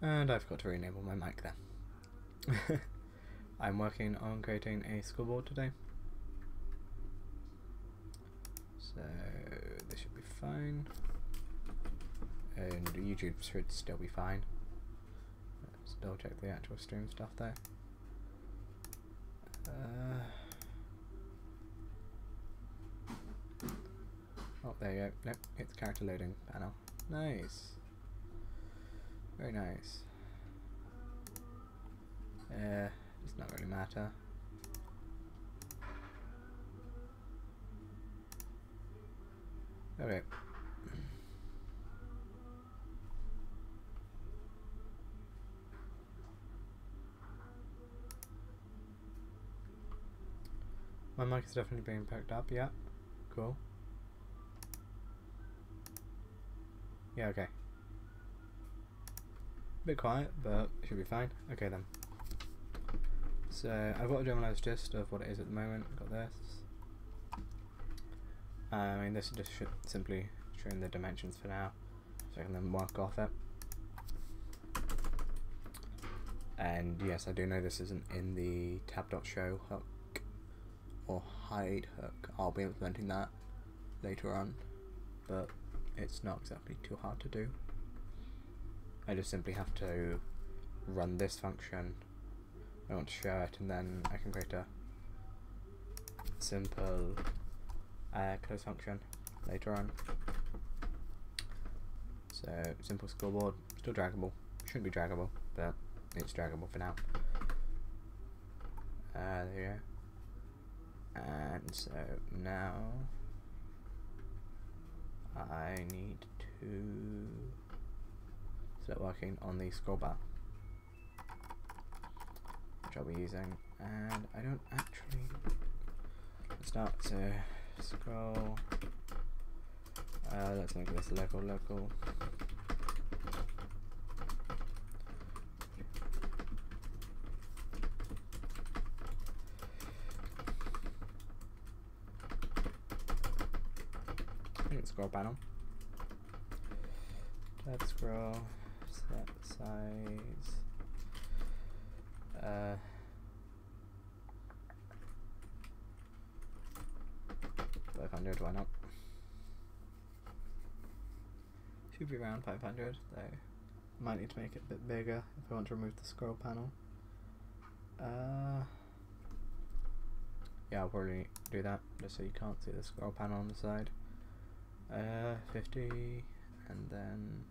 And I forgot to re-enable my mic there. I'm working on creating a scoreboard today. So this should be fine. And YouTube should still be fine. Let's double check the actual stream stuff there. Oh, there you go. Nope, it's character loading panel. Nice. Very nice. Does not really matter. Okay. My mic is definitely being picked up, yeah. Cool. Yeah, okay. Bit quiet, but it should be fine. Okay then. So I've got a generalised gist of what it is at the moment. Got this. I mean, this just should simply showing the dimensions for now, so I can then work off it. And yes, I do know this isn't in the tab.show hook or hide hook. I'll be implementing that later on, but it's not exactly too hard to do. I just simply have to run this function. I want to show it, and then I can create a simple close function later on. So simple scoreboard, still draggable. Shouldn't be draggable, but it's draggable for now. There you go. And so now I need to start working on the scroll bar, which I'll be using, and I don't actually start to scroll. Let's make this local. Scroll panel. Tab scroll, set size. 500, why not? Should be around 500 though. Might need to make it a bit bigger if I want to remove the scroll panel. Yeah, I'll probably do that just so you can't see the scroll panel on the side. 50, and then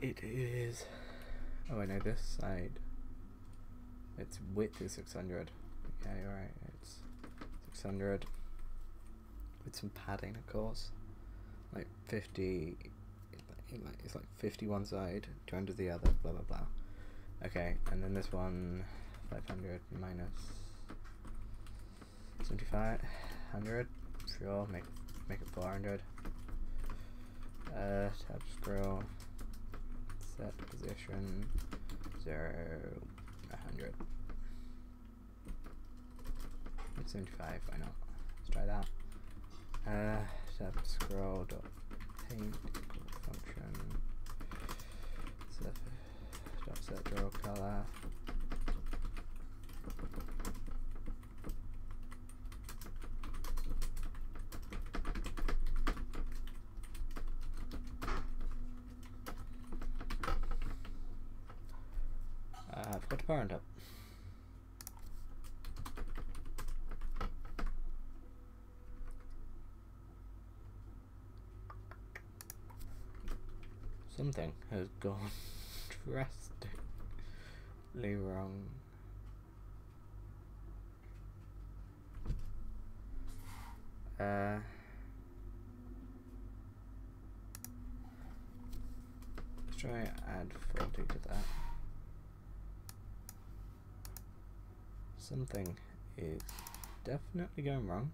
it is, oh I know this side, its width is 600, yeah you're right, it's 600 with some padding of course, like 50, it's like 50 one side, 200 the other, blah blah blah. Okay, and then this one 500 minus 7500, sure, make it 400. Tab scroll, set position 0, 100. 75, why not? Let's try that. Tab scroll dot paint function dot set draw color. I've got the parent up. Something has gone drastically wrong. Let's try and add 40 to that. Something is definitely going wrong.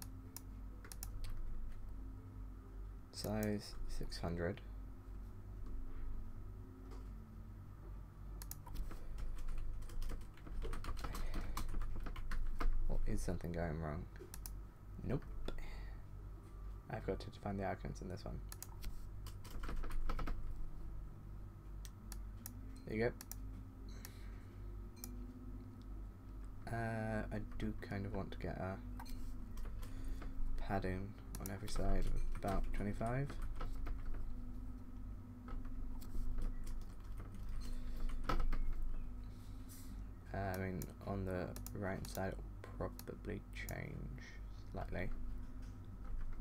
Size 600. Or is something going wrong? Nope. I've got to define the icons in this one. There you go. I do kind of want to get a padding on every side of about 25. I mean, on the right hand side it will probably change slightly,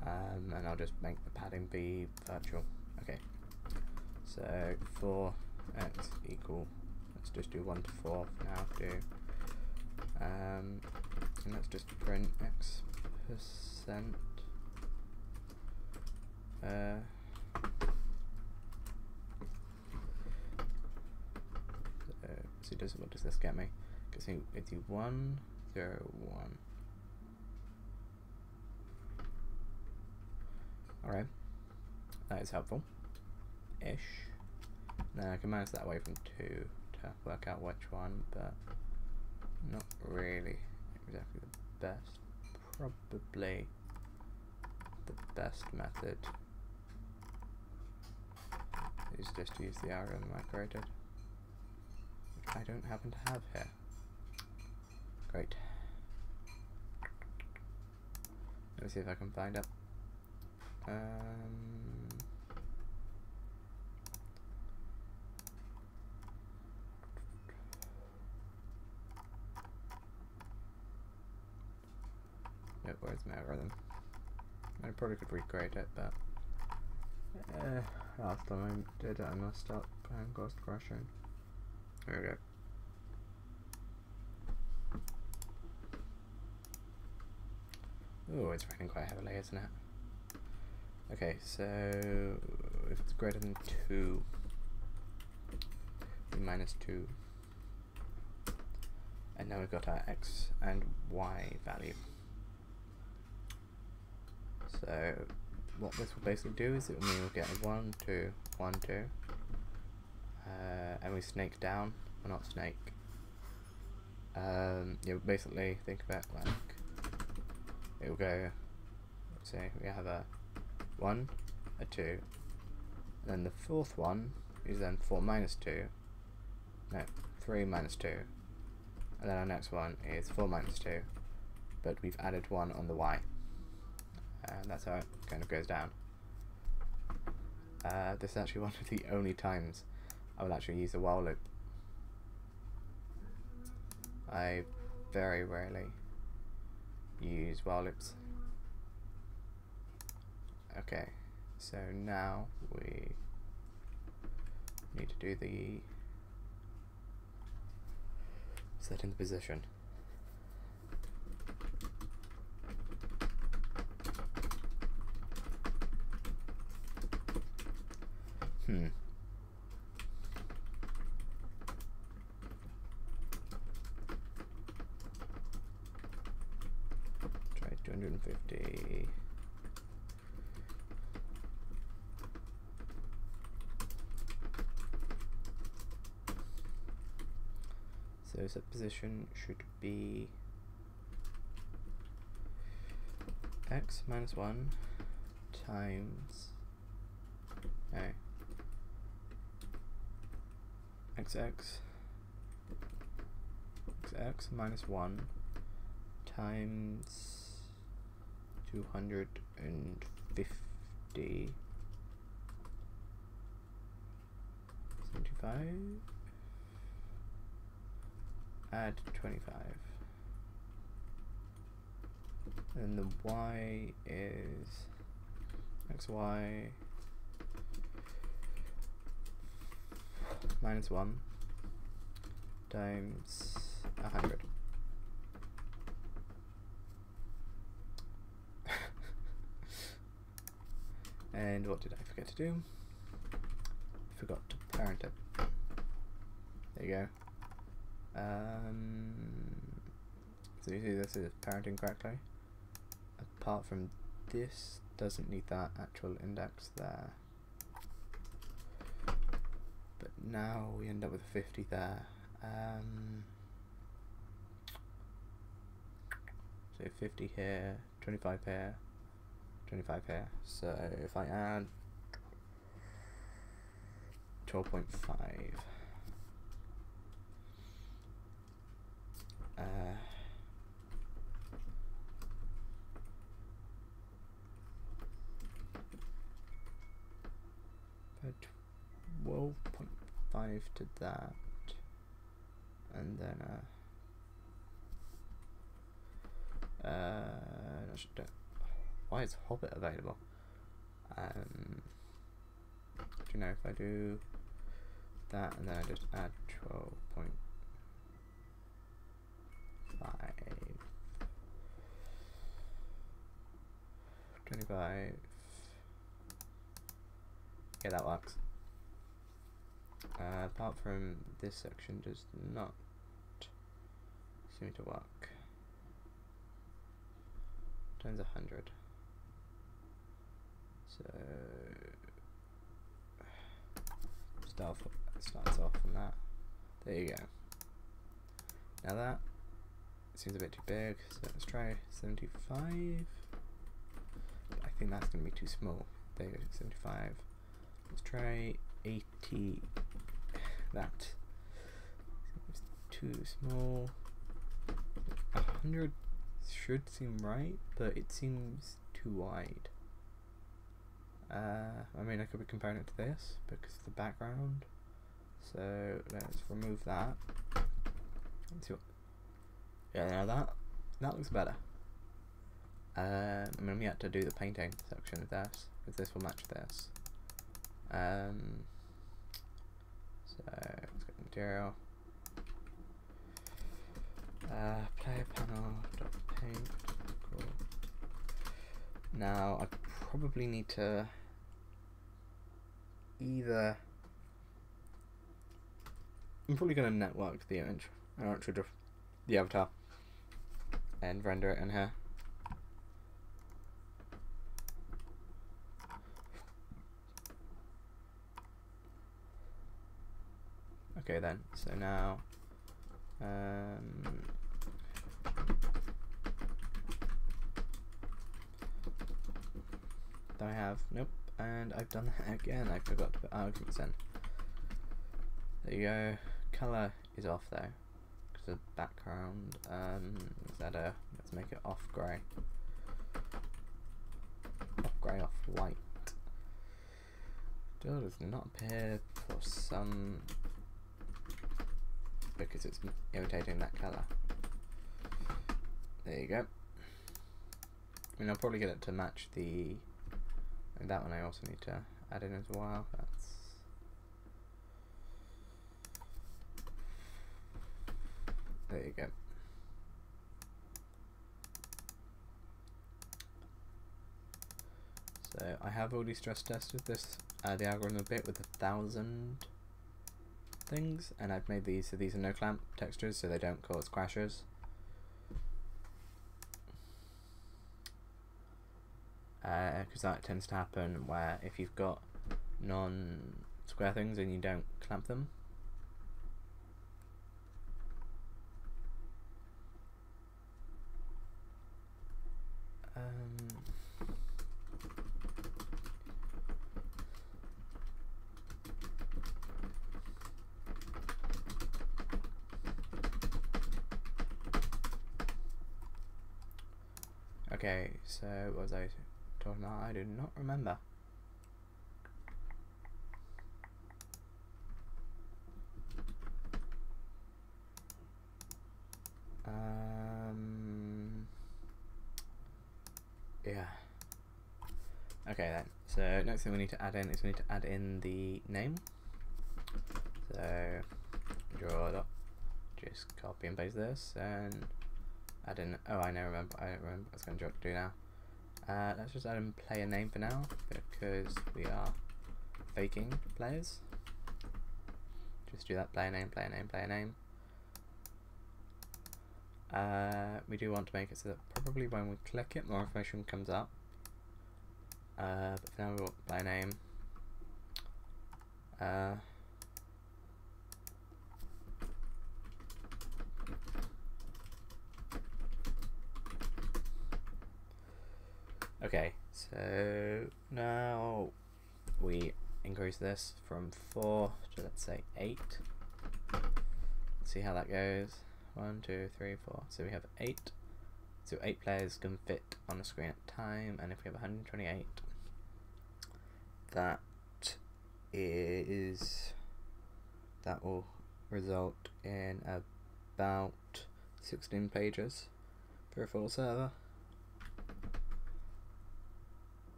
and I'll just make the padding be virtual. Okay, so 4x equal, let's just do 1 to 4 for now, and let's just print x percent. So what does this get me? Guessing it's 1, 0, 1. Alright, that is helpful ish. Now I can manage that away from 2 to work out which one, but not really exactly the best. Probably the best method is just to use the algorithm I created, which I don't happen to have here. Great. Let me see if I can find it. Nope, where's my algorithm? I probably could recreate it, but last time I did it I messed up and caused crashing. There we go. Oh, it's raining quite heavily, isn't it? Okay, so if it's greater than 2, minus 2, and now we've got our x and y value. So what this will basically do is it will mean we'll get a 1, 2, 1, 2, and we snake down, or not snake. You basically think about like it will go. Let's say we have a 1, a 2, and then the fourth one is then 4 minus 2. No, 3 minus 2, and then our next one is 4 minus 2, but we've added 1 on the y. And that's how it kind of goes down. This is actually one of the only times I will actually use a while loop. I very rarely use while loops. Okay, so now we need to do the setting the position. Try 250. So set position should be x minus 1 times xx minus 1 times 250 75 add 25, and the y is xy minus 1 times 100. And what did I forget to do? Forgot to parent it. There you go. So you see this is parenting correctly. Apart from this, doesn't need that actual index there. But now we end up with 50 there. So 50 here, 25 here, 25 here. So if I add 12.5, 25 to that, and then why is Hobbit available? Do you know if I do that and then I just add 12.5, yeah, that works. Apart from this section does not seem to work. Turns 100. So starts off on that. There you go. Now that seems a bit too big, so let's try 75. But I think that's going to be too small. There you go, 75. Let's try 80. That seems too small. 100 should seem right, but it seems too wide. I mean, I could be comparing it to this because of the background. So let's remove that. Let's see what. Yeah, now that looks better. I'm gonna have to do the painting section of this because this will match this. So let's get the material. Player panel paint. Cool. Now I probably need to either. I'm probably going to network the image, or actually just the avatar, and render it in here. Okay then, so now do I have? Nope, and I've done that again. I forgot to put arguments in. There you go. Color is off though, because of background. Is that let's make it off grey. Off grey, off white. Still does not appear for some, because it's imitating that colour. There you go. I mean, I'll probably get it to match the. And that one I also need to add in as well. There you go. So I have already stress tested this, the algorithm a bit with 1,000 things, and I've made these so these are no clamp textures, so they don't cause crashes. Because that tends to happen where if you've got non-square things and you don't clamp them. Okay, so what was I talking about? I do not remember. Yeah. Okay then. So next thing we need to add in is we need to add in the name. So draw dot. Just copy and paste this and add in. Oh, I don't remember what I was going to do now. Let's just add in player name for now because we are faking players. Just do that player name, player name, player name. We do want to make it so that probably when we click it, more information comes up. But for now we want player name. Okay, so now we increase this from 4 to let's say 8. Let's see how that goes. 1, 2, 3, 4. So we have 8. So 8 players can fit on a screen at a time, and if we have 128, that will result in about 16 pages for a full server.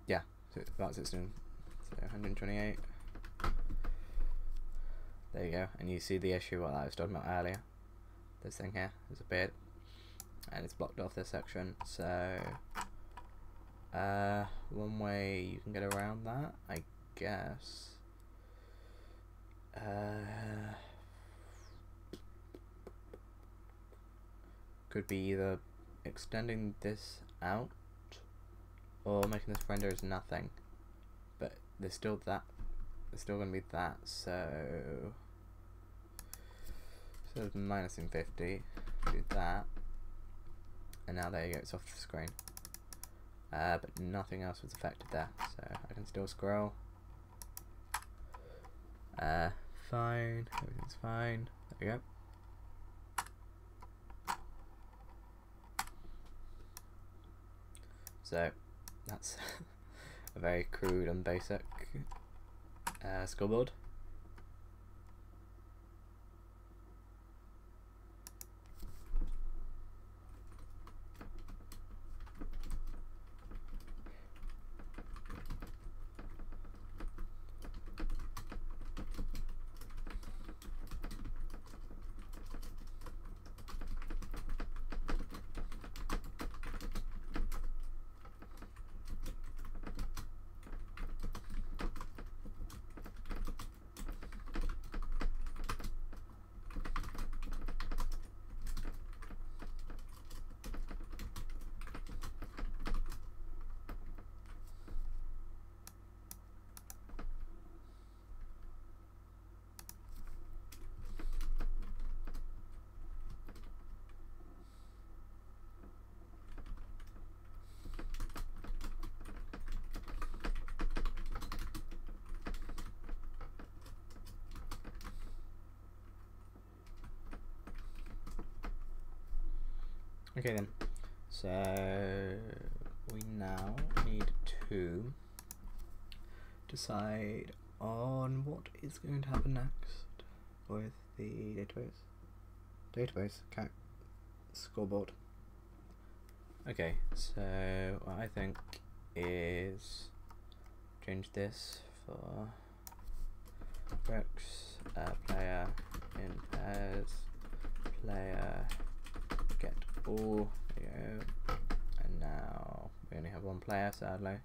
Yeah, so it's about 16, so 128. There you go, and you see the issue what I was talking about earlier. This thing here has appeared, and it's blocked off this section. So one way you can get around that, I guess, could be either extending this out or making this render as nothing, but there's still that. There's still going to be that, so minusing 50, do that, and now there you go, it's off the screen. But nothing else was affected there, so I can still scroll. Fine, everything's fine. There we go. So that's a very crude and basic scoreboard. Okay then, so we now need to decide on what is going to happen next with the database account scoreboard. Okay, so what I think is change this for Rex player in pairs player get all, there you go, and now we only have one player, sadly.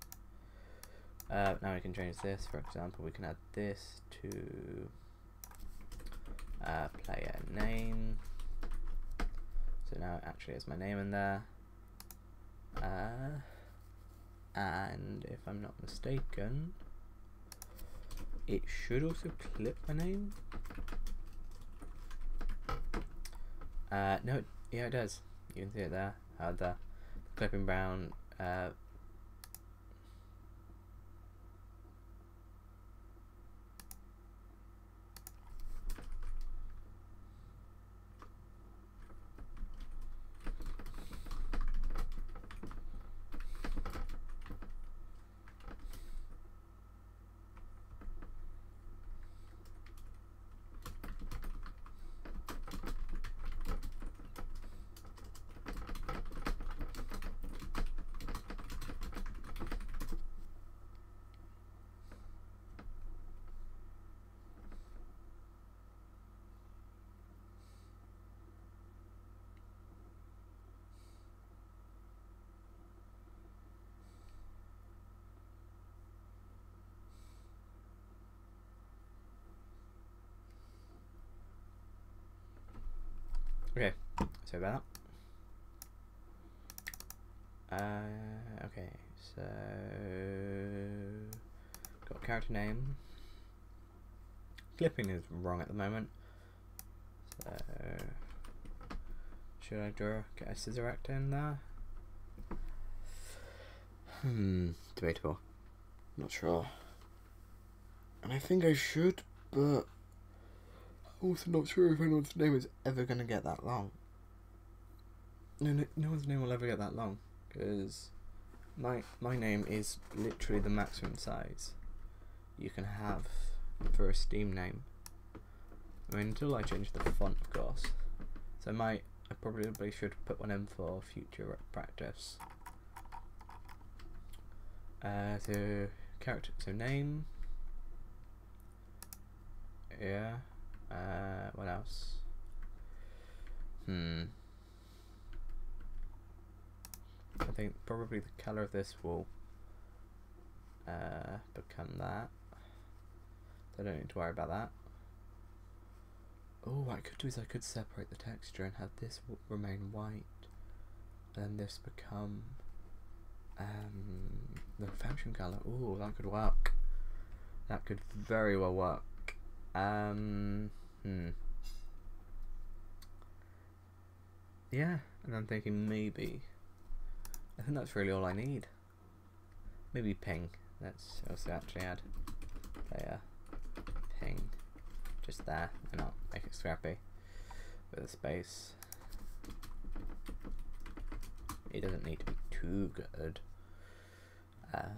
Now we can change this, for example, we can add this to player name, so now it actually has my name in there, and if I'm not mistaken, it should also clip my name. No, yeah, it does. You can see it there. How the clipping brown. Okay, so about that. Okay, so got character name. Clipping is wrong at the moment. So should I get a scissor act in there? Debatable. Not sure. And I think I should, but I'm also not sure if anyone's name is ever going to get that long. No one's name will ever get that long, because my name is literally the maximum size you can have for a Steam name. I mean, until I change the font, of course. So I probably should put one in for future practice. So character, so name. Yeah. What else? I think probably the color of this will become that. So I don't need to worry about that. Oh, what I could do is I could separate the texture and have this remain white, and then this become the function color. Oh, that could work. That could very well work. Yeah, and I'm thinking maybe. I think that's really all I need. Maybe ping. Let's also actually add player ping just there, and I'll make it scrappy with a space. It doesn't need to be too good. I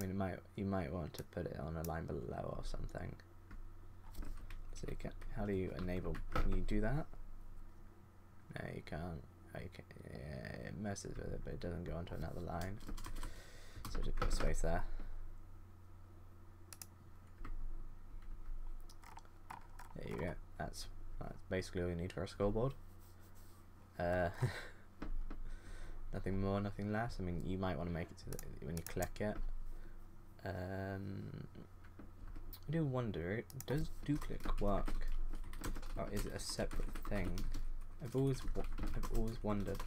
mean, you might want to put it on a line below or something. So you can. How do you enable? Can you do that? No, you can't. Oh, you can. Yeah, it messes with it, but it doesn't go onto another line. So just put a space there. There you go. That's basically all you need for a scoreboard. Nothing more, nothing less. I mean, you might want to make it so that when you click it. I do wonder, does do-click work, or is it a separate thing? I've always wondered.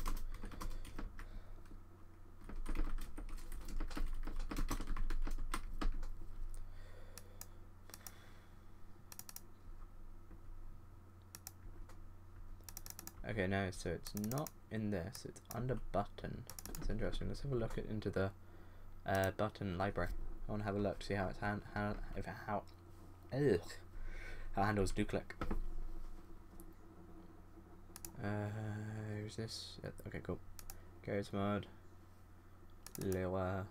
Okay, no, so it's not in this, it's under button. That's interesting. Let's have a look into the button library. I want to have a look to see how it's how it handles do-click. Who's this? Yeah, okay, cool. Games mode, lower,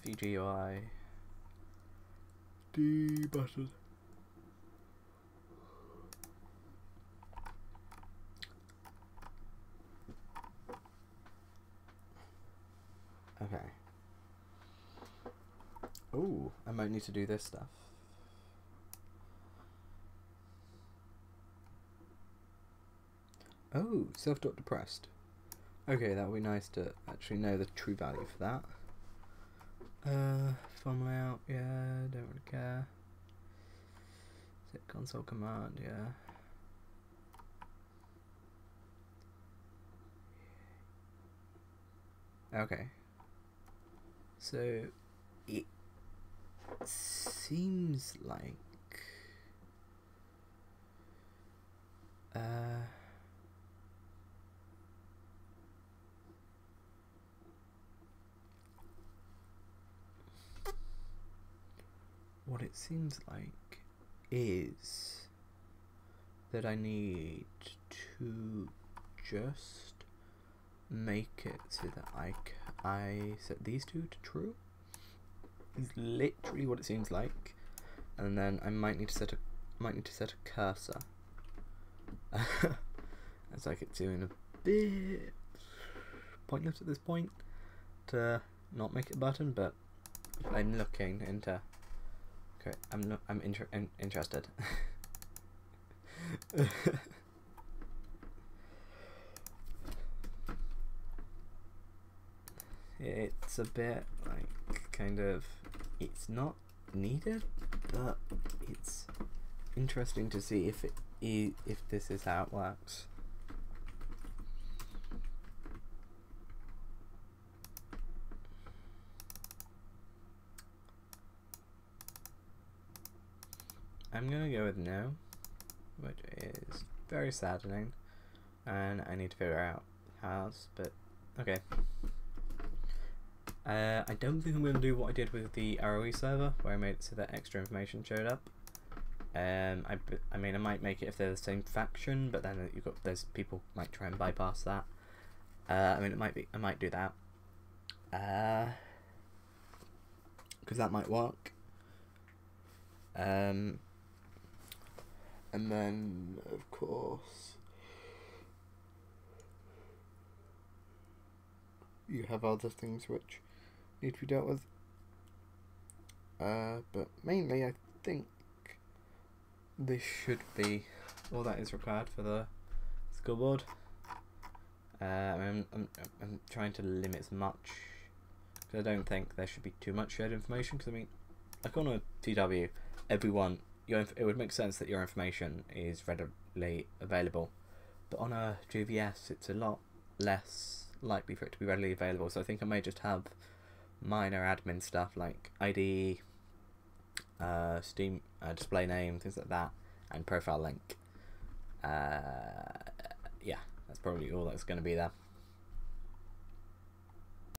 VGUI, D button. Okay. Oh, I might need to do this stuff. Oh, self-depressed. Okay, that would be nice to actually know the true value for that. Font layout, yeah, don't really care. Set console command, yeah. Okay. So it seems like what it seems like is that I need to just make it so that I set these two to true. Is literally what it seems like, and then I might need to set a cursor. It's like it's doing a bit pointless at this point to not make it a button, but I'm looking into. Okay, I'm interested. It's a bit like kind of, it's not needed, but it's interesting to see if this is how it works. I'm gonna go with no, which is very saddening, and I need to figure out how else, but okay. I don't think I'm going to do what I did with the ROE server, where I made it so that extra information showed up. I mean, I might make it if they're the same faction, but then there's people might try and bypass that. I mean, I might do that, because that might work. And then, of course, you have other things which need to be dealt with. But mainly, I think this should be all that is required for the school board. I'm trying to limit as much, because I don't think there should be too much shared information, because I mean, like on a TW, everyone, it would make sense that your information is readily available, but on a JVS it's a lot less likely for it to be readily available, so I think I may just have minor admin stuff like ID, Steam, display name, things like that, and profile link. Yeah, that's probably all that's going to be there.